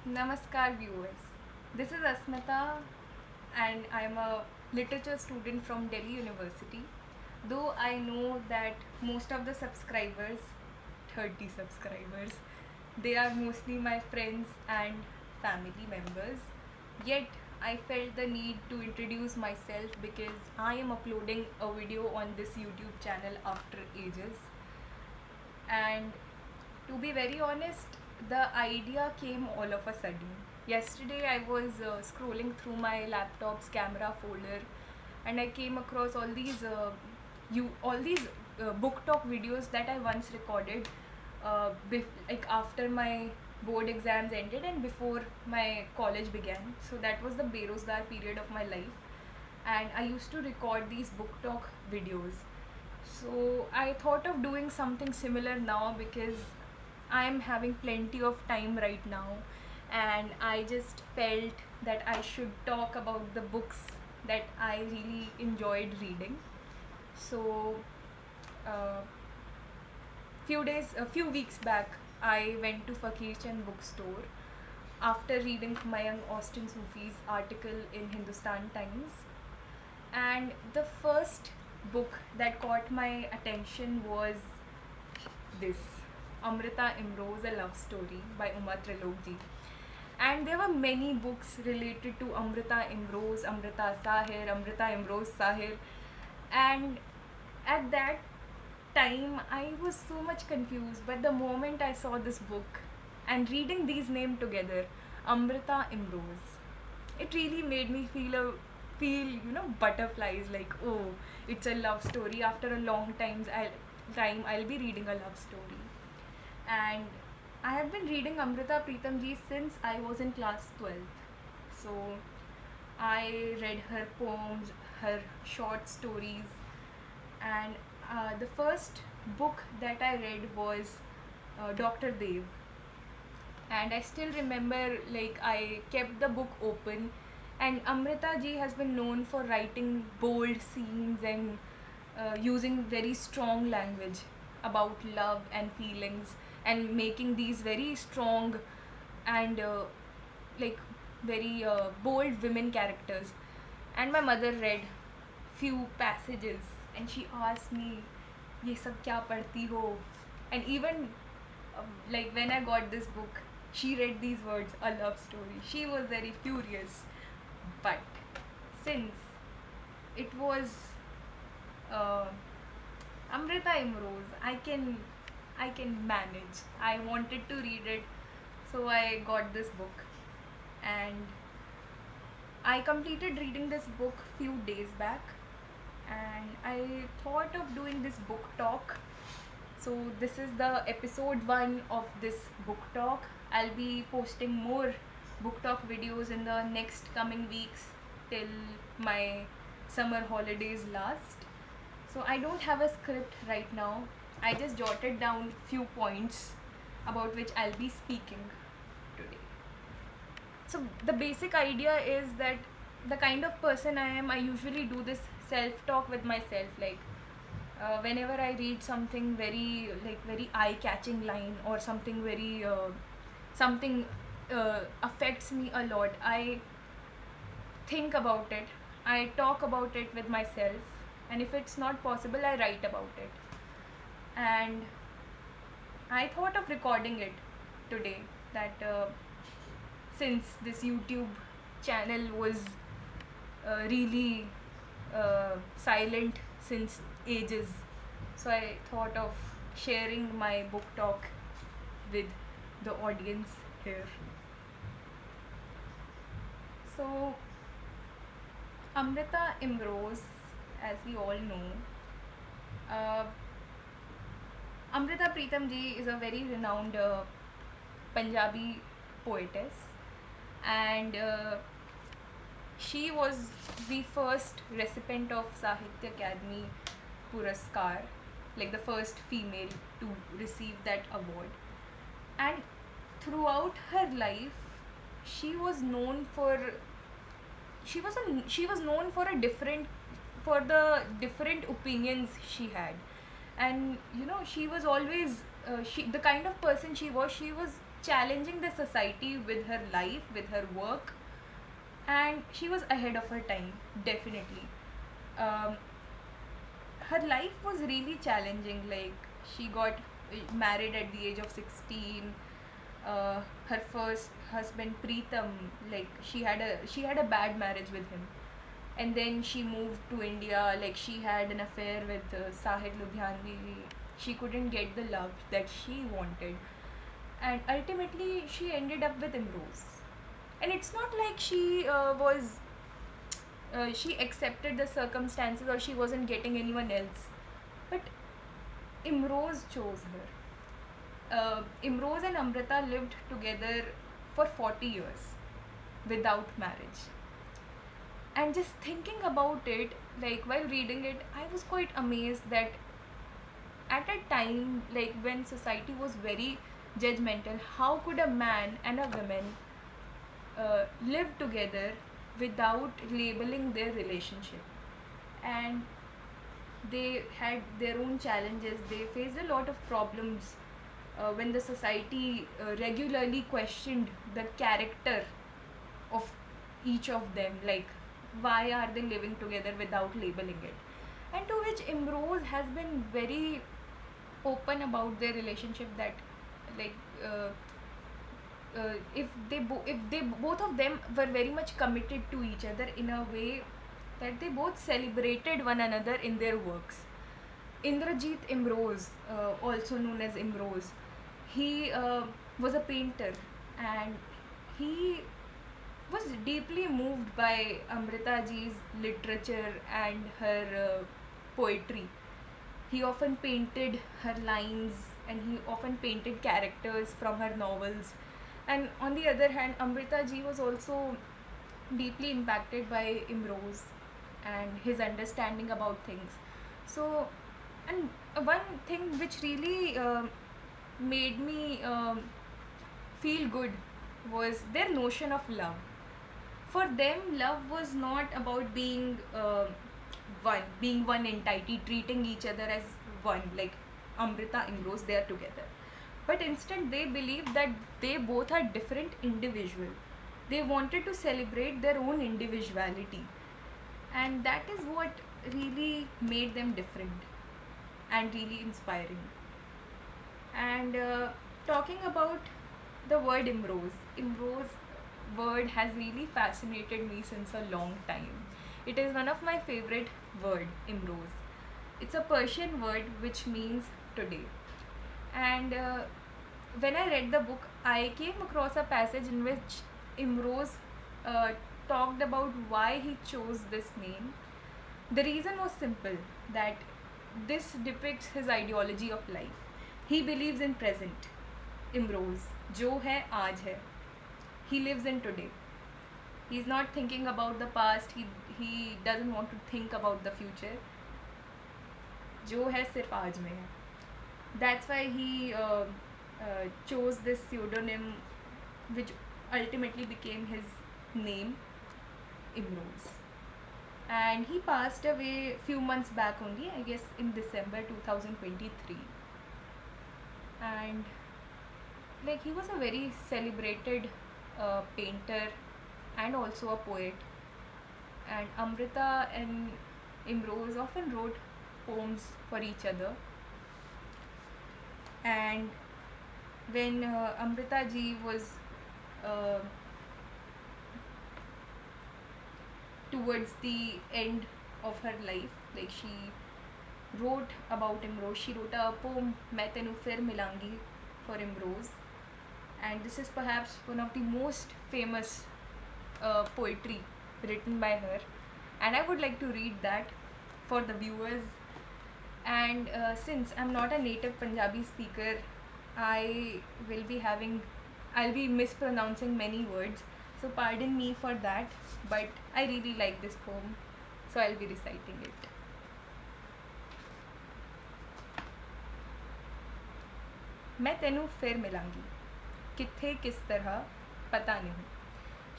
Namaskar viewers. This is Asmita and I am a literature student from Delhi University. Though I know that most of the subscribers, 30 subscribers, they are mostly my friends and family members. Yet I felt the need to introduce myself because I am uploading a video on this YouTube channel after ages. And to be very honest, the idea came all of a sudden. Yesterday, I was scrolling through my laptop's camera folder, and I came across all these book talk videos that I once recorded, like after my board exams ended and before my college began. So that was the Berozgar period of my life, and I used to record these book talk videos. So I thought of doing something similar now because I'm having plenty of time right now, and I just felt that I should talk about the books that I really enjoyed reading. So, uh, a few weeks back, I went to Fakir Chand bookstore after reading Mayang Austin Sufi's article in Hindustan Times, and the first book that caught my attention was this Amrita Imrose, A Love Story by Uma Trilokji. And there were many books related to Amrita Imrose, Amrita Sahir, Amrita Imrose Sahir. And at that time, I was so much confused. But the moment I saw this book and reading these names together, Amrita Imrose, it really made me feel butterflies, like, oh, it's a love story. After a long I'll be reading a love story. And I have been reading Amrita Pritam Ji since I was in class 12th. So I read her poems, her short stories, and the first book that I read was Dr. Dev. And I still remember, like, I kept the book open, and Amrita Ji has been known for writing bold scenes and using very strong language about love and feelings, and making these very strong and like very bold women characters. And my mother read few passages and she asked me, ये सब क्या पढ़ती हो? And even like when I got this book, she read these words, a love story. She was very furious. But since it was uh, Amrita Imrose, I can manage. I wanted to read it, so I got this book, and I completed reading this book few days back, and I thought of doing this book talk. So this is the episode 1 of this book talk. I'll be posting more book talk videos in the next coming weeks till my summer holidays last. So I don't have a script right now. I just jotted down few points about which I'll be speaking today. So the basic idea is that the kind of person I am, I usually do this self talk with myself. Like whenever I read something very eye catching line, or something very something affects me a lot, I think about it, I talk about it with myself, and if it's not possible, I write about it. And I thought of recording it today, that since this YouTube channel was really silent since ages, so I thought of sharing my book talk with the audience here. So, Amrita Imrose, as we all know, uh, Amrita Pritam Ji is a very renowned Punjabi poetess, and she was the first recipient of Sahitya Academy Puraskar, like the first female to receive that award. And throughout her life, she was known for she was known for the different opinions she had. And she was always the kind of person she was challenging the society with her life, with her work, and she was ahead of her time, definitely. Um, Her life was really challenging. Like, she got married at the age of 16. Her first husband Preetham, like, she had a bad marriage with him, and then she moved to India. Like, she had an affair with Sahid Ludhianvi. She couldn't get the love that she wanted, and ultimately she ended up with Imrose. And it's not like she accepted the circumstances or she wasn't getting anyone else, but Imrose chose her. Imrose and Amrita lived together for 40 years without marriage. And just thinking about it, like while reading it, I was quite amazed that at a time like when society was very judgmental, how could a man and a woman live together without labeling their relationship? And they had their own challenges. They faced a lot of problems when the society regularly questioned the character of each of them, like why are they living together without labeling it? And to which Imrose has been very open about their relationship, that like if they both of them were very much committed to each other in a way that they both celebrated one another in their works. Indrajit Imrose, also known as Imrose, he was a painter, and he was deeply moved by Amrita ji's literature and her poetry. He often painted her lines, and he often painted characters from her novels. And on the other hand, Amrita ji was also deeply impacted by Imrose and his understanding about things. So, and one thing which really made me feel good was their notion of love. For them, love was not about being one entity, treating each other as one, like Amrita, Imrose, they are together. But instead, they believed that they both are different individuals. They wanted to celebrate their own individuality, and that is what really made them different and really inspiring. And talking about the word Imrose word has really fascinated me since a long time. It is one of my favorite word, Imrose. It's a Persian word which means today. And when I read the book, I came across a passage in which Imrose uh, talked about why he chose this name. The reason was simple, that this depicts his ideology of life. He believes in present. Imrose, जो है आज है. He lives in today. He's not thinking about the past. He doesn't want to think about the future. जो है सिर्फ आज में है. That's why he chose this pseudonym, which ultimately became his name, Imrose. And he passed away few months back only, I guess in December 2023. And like, he was a very celebrated painter and also a poet. And Amrita and Imrose often wrote poems for each other. And when Amrita ji was uh, towards the end of her life, like, she wrote about Imrose. She wrote a poem, मैं तेनू फिर मिलांगी, for Imrose. And this is perhaps one of the most famous poetry written by her. And I would like to read that for the viewers. And since I'm not a native Punjabi speaker, I will be having, I'll be mispronouncing many words. So pardon me for that. But I really like this poem, so I'll be reciting it. मैं तेनू फिर मिलांगी, कित्थे किस तरह पता नहीं,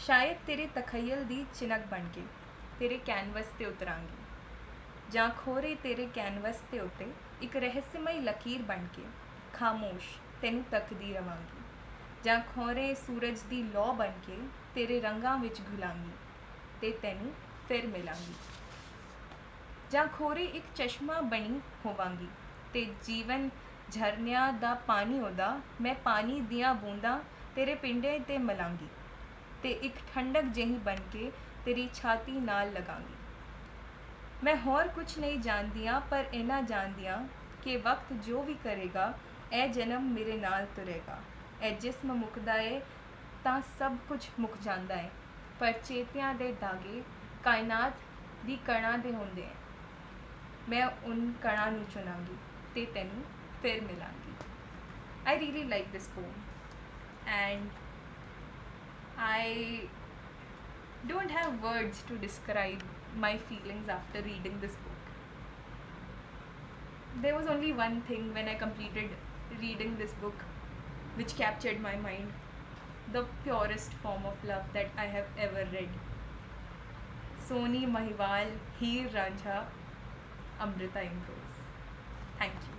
शायद तेरे तखयल दी चिनक बन के तेरे कैनवस ते उतरांगी, जां खोरे तेरे कैनवस ते उते एक रहस्यमय लकीर बन के खामोश तेनू तकदी रवांगी, ਜਾਂ ਖੌਰੇ ਸੂਰਜ ਦੀ ਲੌ ਬਣ ਕੇ ਤੇਰੇ ਰੰਗਾਂ ਵਿੱਚ ਘੁਲਾਂਗੀ ਤੇ ਤੈਨੂੰ ਫਿਰ ਮਿਲਾਂਗੀ। ਜਾਂ ਖੋਰੇ ਇੱਕ ਚਸ਼ਮਾ ਬਣੀ ਹੋਵਾਂਗੀ ਤੇ ਜੀਵਨ ਝਰਨਿਆਂ ਦਾ ਪਾਣੀ ਉਹਦਾ ਮੈਂ ਪਾਣੀ ਦੀਆਂ ਬੂੰਦਾਂ ਤੇਰੇ ਪਿੰਡੇ 'ਤੇ ਮਲਾਂਗੀ ਤੇ ਇੱਕ ਠੰਡਕ ਜਿਹੀ ਬਣ ਕੇ ਤੇਰੀ ਛਾਤੀ ਨਾਲ ਲਗਾਂਗੀ। ਮੈਂ ਹੋਰ ਕੁਛ ਨਹੀਂ ਜਾਣਦੀਆਂ ਪਰ ਇਹਨਾਂ ਜਾਣਦੀਆਂ ਕਿ ਵਕਤ ਜੋ ਵੀ ਕਰੇਗਾ ਇਹ ਜਨਮ ਮੇਰੇ ਨਾਲ ਤੁਰੇਗਾ। ਇਹ ਜਿਸਮ ਮੁੱਕਦਾ ਏ ਤਾਂ ਸਭ ਕੁਝ ਮੁੱਕ ਜਾਂਦਾ ਏ, ਪਰ ਚੇਤਿਆਂ ਦੇ ਦਾਗੇ ਕਾਇਨਾਤ ਦੀ ਕਣਾਂ ਦੇ ਹੁੰਦੇ ਏ। ਮੈਂ ਉਨ ਕਣਾਂ ਨੂੰ ਚੁਣਾਂਗੀ ਤੇ ਤੈਨੂੰ ਫਿਰ ਮਿਲਾਂਗੀ। I really like this poem, and I don't have words to describe my feelings after reading this book. There was only one thing when I completed reading this book which captured my mind, the purest form of love that I have ever read. Soni Mahiwal, Heer Ranjha, Amrita Imrose. Thank you.